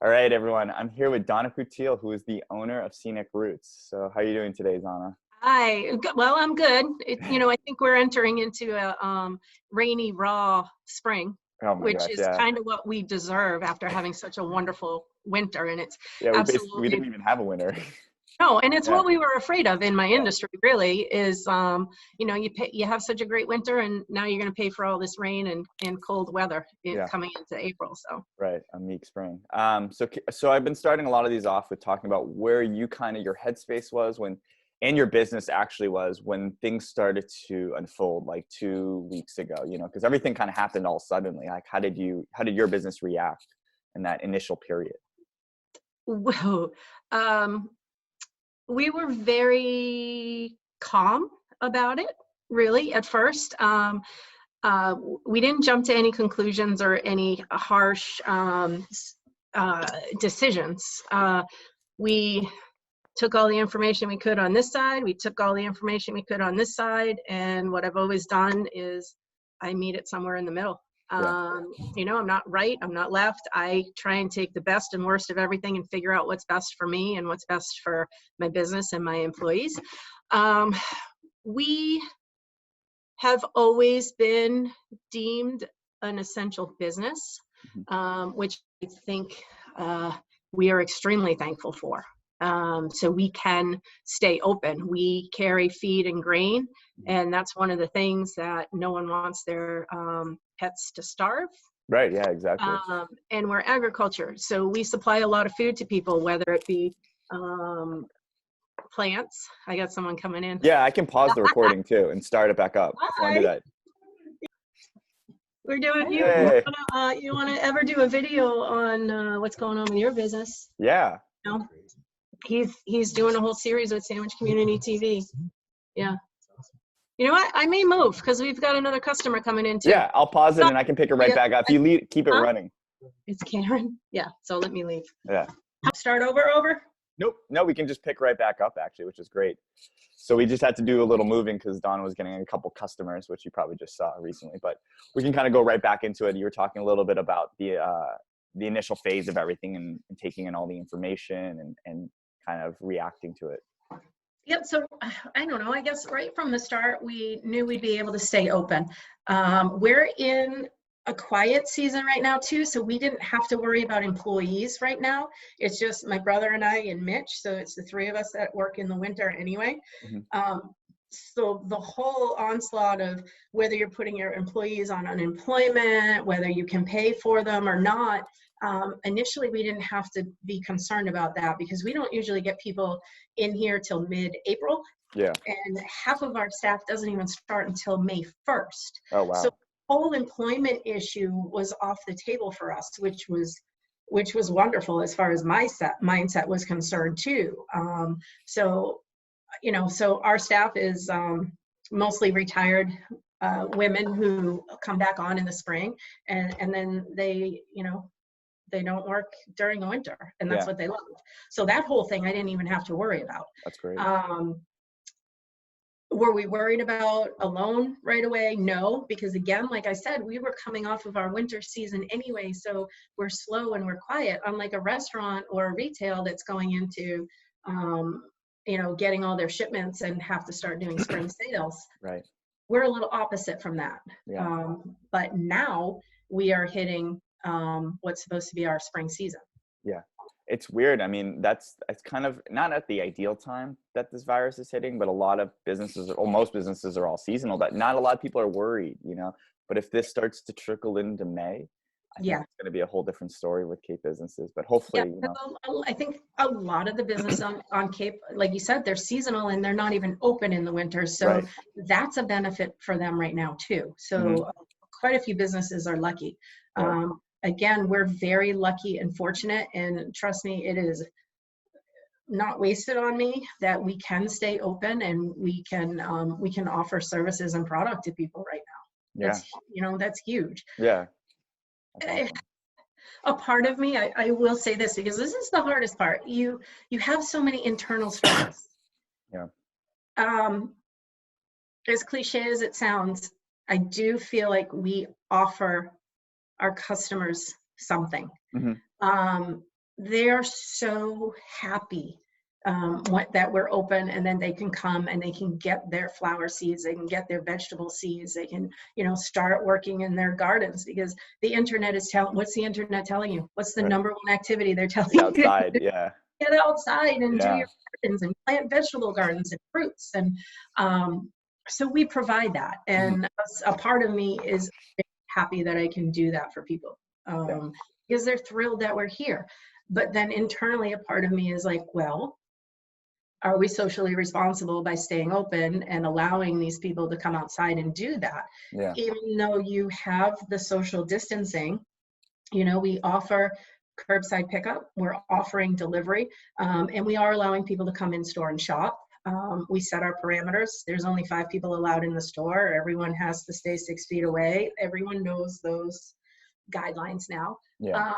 All right, everyone. I'm here with Donna Coutil, who is the owner of Scenic Roots. So how are you doing today, Donna? Hi. Well, I'm good. I think we're entering into a rainy, raw spring, Oh my which gosh, is yeah. kind of what we deserve after having such a wonderful winter. And it's Yeah, we absolutely didn't even have a winter. no, and it's Yeah, what we were afraid of in my yeah, industry. Really, is you have such a great winter, and now you're going to pay for all this rain and cold weather yeah, coming into April. So. right. A meek spring. So I've been starting a lot of these off with talking about where you kind of your headspace was when, and your business actually was when things started to unfold like 2 weeks ago. Because everything kind of happened all suddenly. Like, how did your business react in that initial period? Whoa. Um, we were very calm about it, really, at first. We didn't jump to any conclusions or any harsh decisions. We took all the information we could on this side. We took all the information we could on this side. And what I've always done is I meet it somewhere in the middle. Yeah, I'm not right. I'm not left. I try and take the best and worst of everything and figure out what's best for me and what's best for my business and my employees. We have always been deemed an essential business, mhm, which I think we are extremely thankful for. So we can stay open. We carry feed and grain, mhm. and that's one of the things that no one wants their pets to starve. Right. Yeah. Exactly. And we're agriculture, so we supply a lot of food to people, whether it be plants. I got someone coming in. Yeah, I can pause the recording too and start it back up if you want to do Hi. that. We're doing Hey. you wanna ever do a video on what's going on with your business? Yeah. No, he's doing a whole series with Sandwich Community TV. Yeah. You know what? I may move because we've got another customer coming in too. Yeah, I'll pause it So, and I can pick it right back up. If you leave, keep it huh? running. It's Karen. Yeah. So let me leave. Yeah. Start over. Nope. No, we can just pick right back up actually, which is great. So we just had to do a little moving because Donna was getting a couple customers, which you probably just saw recently. But we can kind of go right back into it. You were talking a little bit about the initial phase of everything and taking in all the information and kind of reacting to it. Yep. So I don't know. I guess right from the start, we knew we'd be able to stay open. We're in a quiet season right now too, so we didn't have to worry about employees right now. It's just my brother and I and Mitch. So it's the three of us that work in the winter anyway. Mm-hmm. So the whole onslaught of whether you're putting your employees on unemployment, whether you can pay for them or not, initially we didn't have to be concerned about that because we don't usually get people in here till mid-April. Yeah. And half of our staff doesn't even start until May 1st. Oh, So wow. the whole employment issue was off the table for us, which was wonderful as far as my mindset was concerned too. So our staff is mostly retired women who come back on in the spring, and then they don't work during the winter, and that's Yeah, what they love. So that whole thing I didn't even have to worry about. that's great. Were we worried about a loan right away? No, because again, like I said, we were coming off of our winter season anyway, so we're slow and we're quiet, unlike a restaurant or a retail that's going into getting all their shipments and have to start doing spring sales. Right. We're a little opposite from that. Yeah. But now we are hitting what's supposed to be our spring season. Yeah. It's weird. I mean, it's kind of not at the ideal time that this virus is hitting, but a lot of businesses, or most businesses are all seasonal, but not a lot of people are worried. But if this starts to trickle into May, I think Yeah. it's going to be a whole different story with Cape businesses, but Yeah, hopefully, I think a lot of the business on Cape, like you said, they're seasonal and they're not even open in the winter. So right. that's a benefit for them right now too. So Mhm. quite a few businesses are lucky. Right. Again, we're very lucky and fortunate, and trust me, it is not wasted on me that we can stay open and we can offer services and product to people right now. Yeah. That's huge. Yeah. That's awesome. A part of me, I will say this because this is the hardest part. You have so many internal struggles. Yeah. As cliche as it sounds, I do feel like we offer our customers something. Mhm. they're so happy that we're open, and then they can come and they can get their flower seeds, they can get their vegetable seeds, they can, start working in their gardens, because the internet is what's the internet telling you? What's the Right. number one activity they're telling Get you? outside. Yeah. Get outside and do Yeah. your gardens and plant vegetable gardens and fruits. And so we provide that. Mhm. And a part of me is happy that I can do that for people, Yeah. because they're thrilled that we're here. But then internally, a part of me is like, well, are we socially responsible by staying open and allowing these people to come outside and do that? Yeah. Even though you have the social distancing, we offer curbside pickup, we're offering delivery, and we are allowing people to come in store and shop. We set our parameters. There's only 5 people allowed in the store. Everyone has to stay 6 feet away. Everyone knows those guidelines now. Yeah.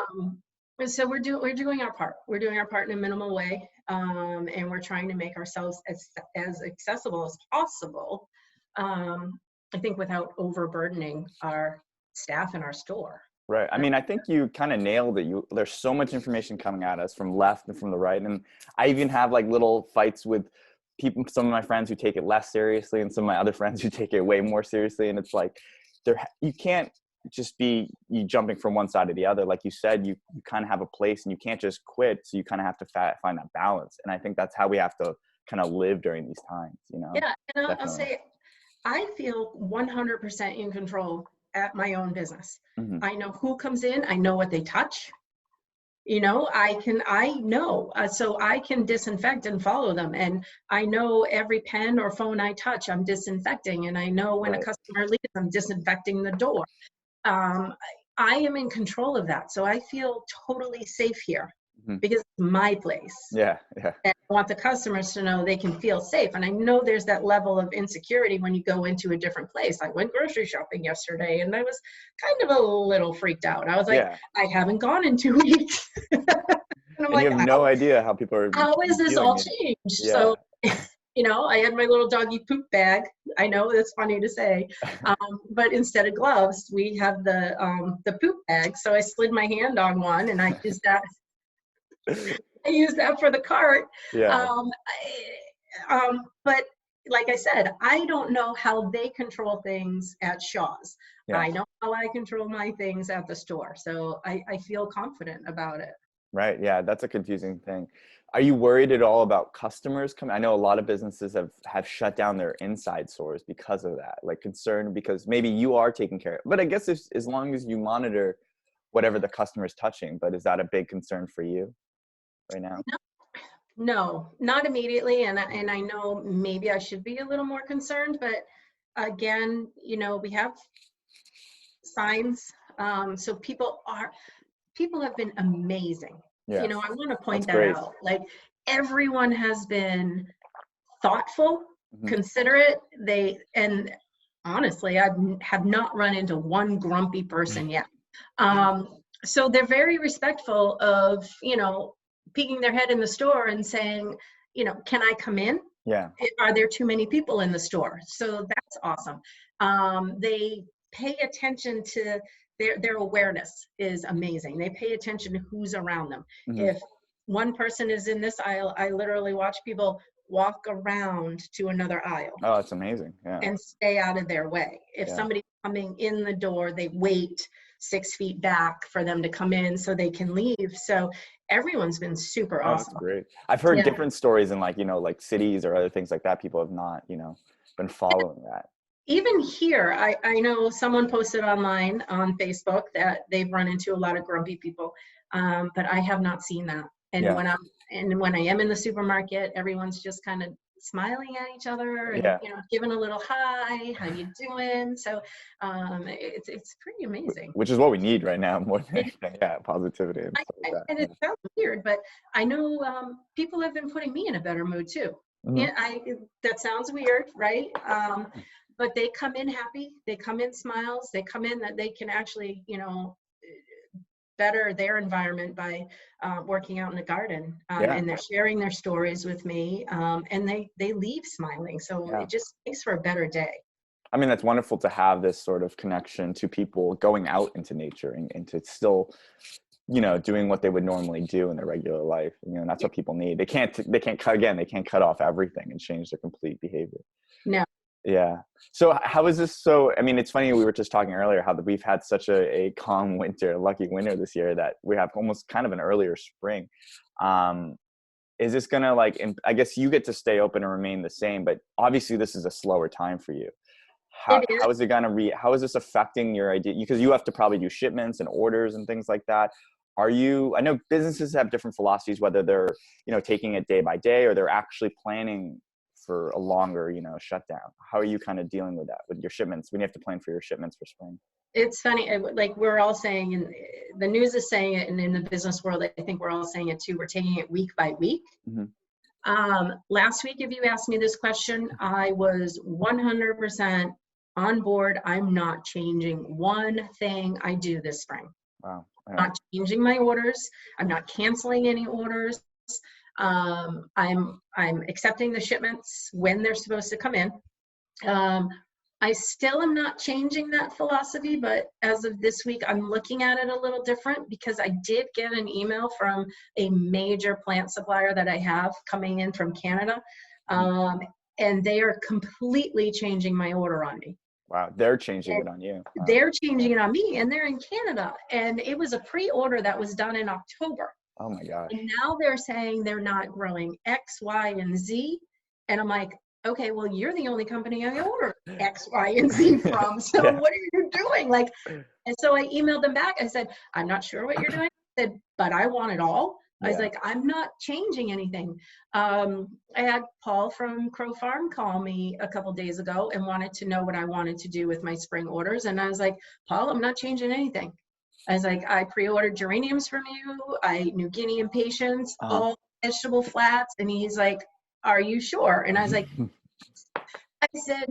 And so we're doing our part. We're doing our part in a minimal way, and we're trying to make ourselves as accessible as possible. I think without overburdening our staff in our store. Right. I mean, I think you kind of nailed it. There's so much information coming at us from left and from the right. And I even have like little fights with people, some of my friends who take it less seriously and some of my other friends who take it way more seriously. And it's like, you can't just be you jumping from one side to the other. Like you said, you kind of have a place and you can't just quit. So you kind of have to find that balance. And I think that's how we have to kind of live during these times, Yeah. And I'll Definitely. say, I feel 100% in control at my own business. Mm-hmm. I know who comes in. I know what they touch. I know, so I can disinfect and follow them. And I know every pen or phone I touch, I'm disinfecting. And I know when a Right. customer leaves, I'm disinfecting the door. Um, I am in control of that. So I feel totally safe here Mm-hmm. because it's my place. Yeah. Yeah. And I want the customers to know they can feel safe. And I know there's that level of insecurity when you go into a different place. I went grocery shopping yesterday and I was kind of a little freaked out. I was like, Yeah. I haven't gone in 2 weeks. And I'm And you like, have no idea how people are how is this feeling all it. changed? Yeah. So, I had my little doggy poop bag. I know that's funny to say, but instead of gloves, we have the poop bag. So I slid my hand on one and I used that. I use that for the cart. Yeah. But like I said, I don't know how they control things at Shaw's. Yeah. I know how I control my things at the store. So I feel confident about it. Right. Yeah. That's a confusing thing. Are you worried at all about customers coming? I know a lot of businesses have shut down their inside stores because of that, like concerned because maybe you are taking care of it. But I guess as long as you monitor whatever the customer is touching, but is that a big concern for you right now? No, not immediately. And I know maybe I should be a little more concerned, but again, we have signs. So people have been amazing. Yeah. I want to That's point that great. out. Like, everyone has been thoughtful, Mm-hmm. considerate. And honestly, I have not run into one grumpy person yet. So they're very respectful of, peeking their head in the store and saying, can I come in? Yeah. Are there too many people in the store? So that's awesome. They pay attention to their awareness is amazing. They pay attention to who's around them. Mm-hmm. If one person is in this aisle, I literally watch people walk around to another aisle. Oh, that's amazing. Yeah. And stay out of their way. If somebody's coming in the door, they wait 6 feet back for them to come in so they can leave. So everyone's been super awesome. That's great. I've heard different stories in like cities or other things like that. People have not, been following that. Even here, I know someone posted online on Facebook that they've run into a lot of grumpy people, but I have not seen that. And when I am in the supermarket, everyone's just kind of smiling at each other and giving a little hi, how you doing? So it's pretty amazing. Which is what we need right now more than anything. Yeah, positivity and stuff like that. And it sounds weird, but I know people have been putting me in a better mood too. Mm-hmm. That sounds weird, right? But they come in happy, they come in smiles, they come in that they can actually, better their environment by working out in the garden. And they're sharing their stories with me, and they leave smiling. So it just makes for a better day. I mean, that's wonderful to have this sort of connection to people going out into nature and to still you know, doing what they would normally do in their regular life. You know, and that's what people need. They can't cut off everything and change their complete behavior. No. Yeah. So how is this? So, I mean, it's funny. We were just talking earlier how we've had such a calm winter, lucky winter this year that we have almost kind of an earlier spring. Is this going to like, I guess you get to stay open and remain the same, but obviously this is a slower time for you. It is. How is it going to how is this affecting your idea? Because you have to probably do shipments and orders and things like that. I know businesses have different philosophies, whether they're, you know, taking it day by day or they're actually planning for a longer, you know, shutdown. How are you kind of dealing with that with your shipments when you have to plan for your shipments for spring? It's funny, like we're all saying, and the news is saying it, and in the business world, I think we're all saying it too. We're taking it week by week. Last week, if you asked me this question, I was 100% on board. I'm not changing one thing I do this spring. Wow. I'm not changing my orders. I'm not canceling any orders. I'm accepting the shipments when they're supposed to come in. I still am not changing that philosophy, but as of this week, I'm looking at it a little different because I did get an email from a major plant supplier that I have coming in from Canada, and they are completely changing my order on me. Wow, they're changing it on you. Wow. They're changing it on me, and they're in Canada, and it was a pre-order that was done in October. Oh my gosh. And now they're saying they're not growing X, Y, and Z, and I'm like, okay, well, you're the only company I order X, Y, and Z from. So what are you doing? Like, and so I emailed them back. I said, I'm not sure what you're doing. I said, but I want it all. I was like, I'm not changing anything. I had Paul from Crow Farm call me a couple days ago and wanted to know what I wanted to do with my spring orders. And I was like, Paul, I'm not changing anything. I was like, I pre-ordered geraniums from you. New Guinea impatiens, all vegetable flats. And he's like, are you sure? And I was like, I said,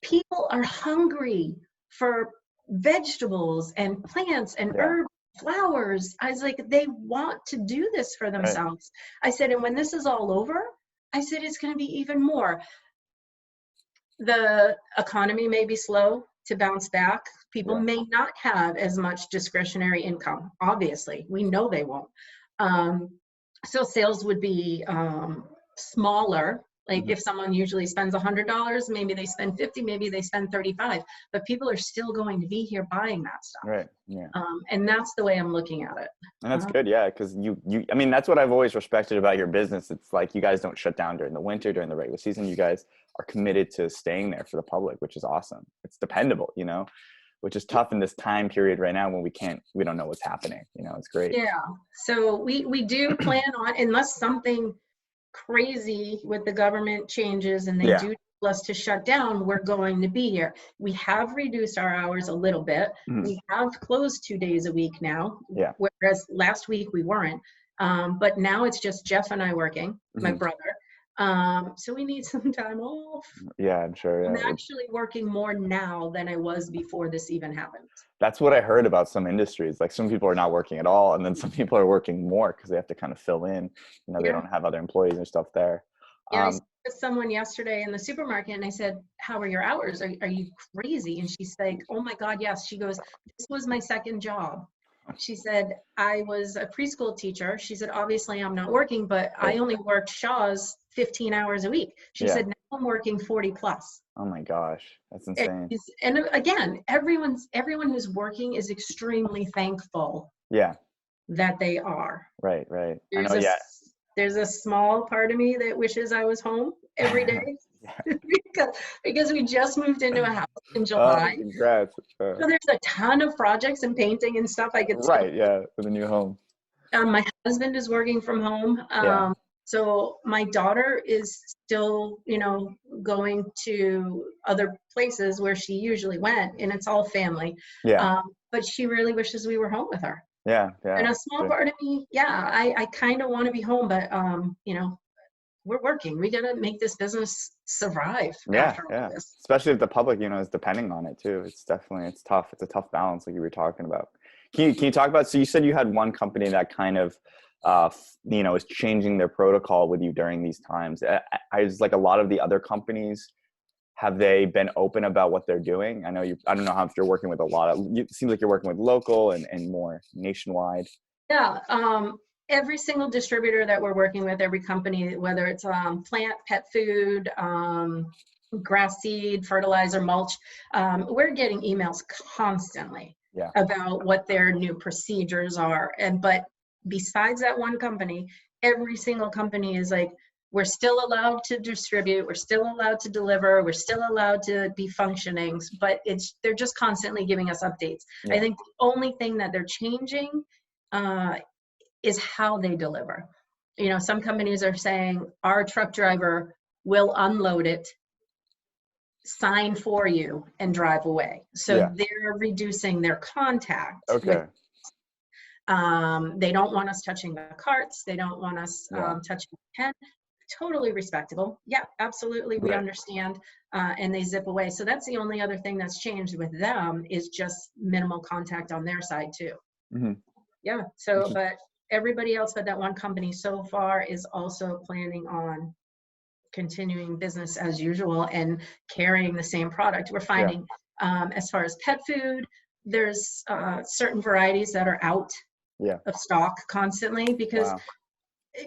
people are hungry for vegetables and plants and herbs, flowers. I was like, they want to do this for themselves. Right. I said, and when this is all over, I said, it's going to be even more. The economy may be slow to bounce back. People may not have as much discretionary income. Obviously, we know they won't. So sales would be smaller. Like if someone usually spends $100, maybe they spend 50, maybe they spend 35, but people are still going to be here buying that stuff. Right. Yeah. And that's the way I'm looking at it. And that's good. Yeah. Cause I mean, that's what I've always respected about your business. It's like, you guys don't shut down during the winter, during the regular season. You guys are committed to staying there for the public, which is awesome. It's dependable, you know, which is tough in this time period right now when we don't know what's happening. You know, it's great. Yeah. So we do plan on, unless something crazy with the government changes and they do tell us to shut down, we're going to be here. We have reduced our hours a little bit. We have closed 2 days a week now, whereas last week we weren't. But now it's just Jeff and I working, my brother. So we need some time off. Yeah, I'm sure. Yeah. I'm actually working more now than I was before this even happened. That's what I heard about some industries. Like some people are not working at all, and then some people are working more because they have to kind of fill in. You know, they don't have other employees or stuff there. Yeah, I spoke with someone yesterday in the supermarket, and I said, "How are your hours? Are you crazy?" And she's like, "Oh my God, yes." She goes, "This was my second job." She said, "I was a preschool teacher." She said, "Obviously, I'm not working, but I only worked Shaw's 15 hours a week." She said, "Now I'm working 40 plus." Oh my gosh, that's insane. And again, everyone who's working is extremely thankful. That they are. Right. There's a small part of me that wishes I was home every day. because we just moved into a house in July. Congrats. So there's a ton of projects and painting and stuff I could do. Right, yeah, for the new home. My husband is working from home. So my daughter is still, you know, going to other places where she usually went, and it's all family. But she really wishes we were home with her. And a small part of me, I kind of want to be home, but you know, we're working. We got to make this business survive. After all this. Especially if the public, you know, is depending on it too. It's tough. It's a tough balance, like you were talking about. Can you talk about? So you said you had one company that kind of, you know, is changing their protocol with you during these times. I was like, a lot of the other companies have they been open about what they're doing? I don't know how if you're working with it seems like you're working with local and more nationwide. Yeah, every single distributor that we're working with, every company, whether it's plant, pet food, grass seed, fertilizer, mulch, we're getting emails constantly Yeah. about what their new procedures are. But besides that one company, every single company is like, we're still allowed to distribute, we're still allowed to deliver, we're still allowed to be functioning, but they're just constantly giving us updates. Yeah. I think the only thing that they're changing is how they deliver. You know, some companies are saying our truck driver will unload it, sign for you, and drive away. So Yeah. they're reducing their contact. Okay. They don't want us touching the carts. They don't want us touching the pen. Totally respectable. Yeah, absolutely. We understand. And they zip away. So that's the only other thing that's changed with them, is just minimal contact on their side too. Mm-hmm. Yeah. So, but everybody else but that one company so far is also planning on continuing business as usual and carrying the same product. We're finding as far as pet food, there's certain varieties that are out of stock constantly, because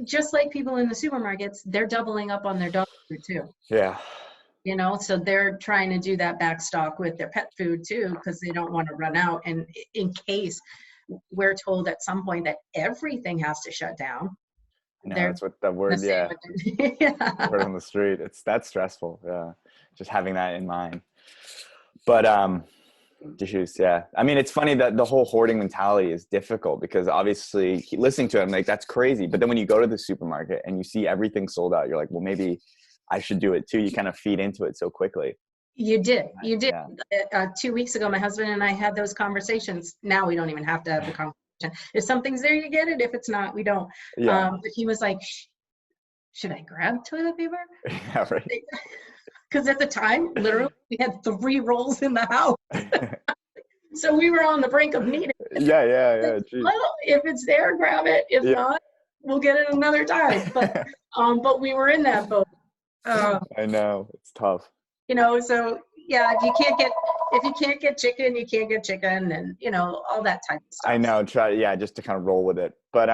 just like people in the supermarkets, they're doubling up on their dog food too. Yeah. You know, so they're trying to do that back stock with their pet food too, because they don't want to run out. And in case we're told at some point that everything has to shut down. No, that's what the word, word on the street. That's stressful. Yeah. Just having that in mind. But, issues. Yeah. I mean, it's funny that the whole hoarding mentality is difficult, because obviously listening to it, I'm like, that's crazy. But then when you go to the supermarket and you see everything sold out, you're like, well, maybe I should do it too. You kind of feed into it so quickly. You did. Yeah. 2 weeks ago, my husband and I had those conversations. Now we don't even have to have the conversation. If something's there, you get it. If it's not, we don't. Yeah. But he was like, should I grab toilet paper? Yeah, right. Because at the time, literally, we had 3 rolls in the house. So we were on the brink of needing it. Yeah. Well, if it's there, grab it. If not, we'll get it another time. But we were in that boat. I know, it's tough. You know, so yeah, if you can't get chicken, you can't get chicken, and you know, all that type of stuff. I know. Just to kind of roll with it. But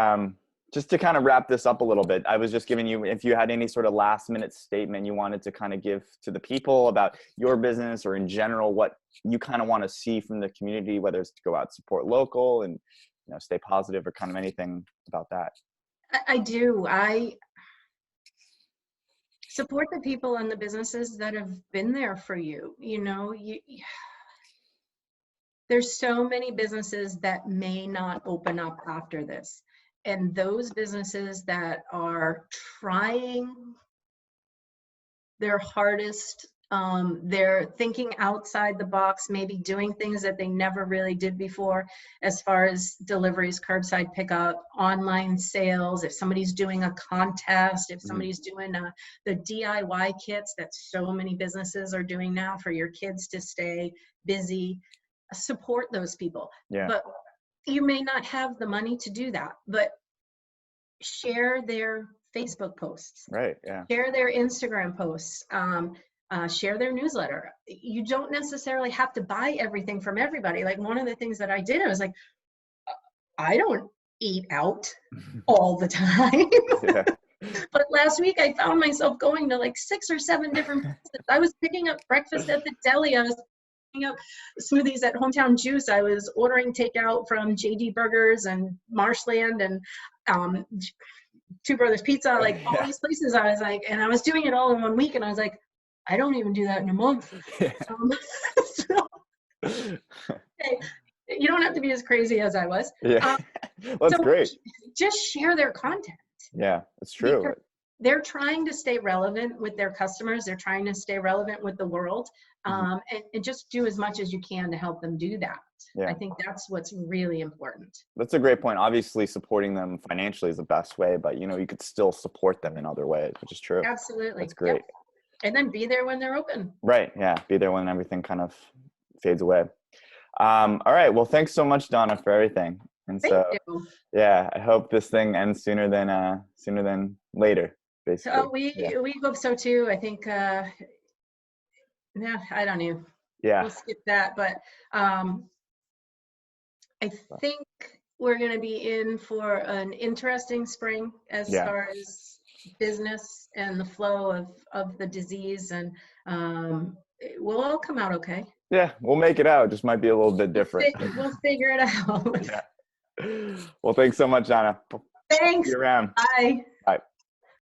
just to kind of wrap this up a little bit, I was just giving you, if you had any sort of last minute statement you wanted to kind of give to the people about your business, or in general, what you kind of want to see from the community, whether it's to go out, support local, and, you know, stay positive, or kind of anything about that. I do. I support the people and the businesses that have been there for you. You know, there's so many businesses that may not open up after this. And those businesses that are trying their hardest, they're thinking outside the box, maybe doing things that they never really did before, as far as deliveries, curbside pickup, online sales, if somebody's doing a contest, if somebody's doing the DIY kits that so many businesses are doing now for your kids to stay busy, support those people. Yeah. But you may not have the money to do that, but share their Facebook posts. Right. Yeah. Share their Instagram posts. Share their newsletter. You don't necessarily have to buy everything from everybody. Like, one of the things that I did, I was like, I don't eat out all the time. Yeah. But last week I found myself going to like 6 or 7 different places. I was picking up breakfast at the deli. I was picking up smoothies at Hometown Juice. I was ordering takeout from JD Burgers and Marshland and Two Brothers Pizza, like all these places. I was like, and I was doing it all in 1 week, and I was like, I don't even do that in a month. Okay, you don't have to be as crazy as I was. Yeah. Well, that's great. Just share their content. Yeah, it's true. Because they're trying to stay relevant with their customers. They're trying to stay relevant with the world, and just do as much as you can to help them do that. Yeah. I think that's what's really important. That's a great point. Obviously, supporting them financially is the best way, but you know, you could still support them in other ways, which is true. Absolutely. That's great. Yep. And then be there when they're open. Right. Yeah. Be there when everything kind of fades away. All right. Well, thanks so much, Donna, for everything. And Thank you. Yeah, I hope this thing ends sooner than later, basically. We hope so too. I think Yeah, I don't know. Yeah. We'll skip that, but I think we're going to be in for an interesting spring as Yeah. far as business and the flow of the disease, and we'll all come out okay. Yeah, we'll make it out. Just might be a little bit different. We'll figure it out. Yeah. Well, thanks so much, Donna. See Thanks. you around. Bye. Bye.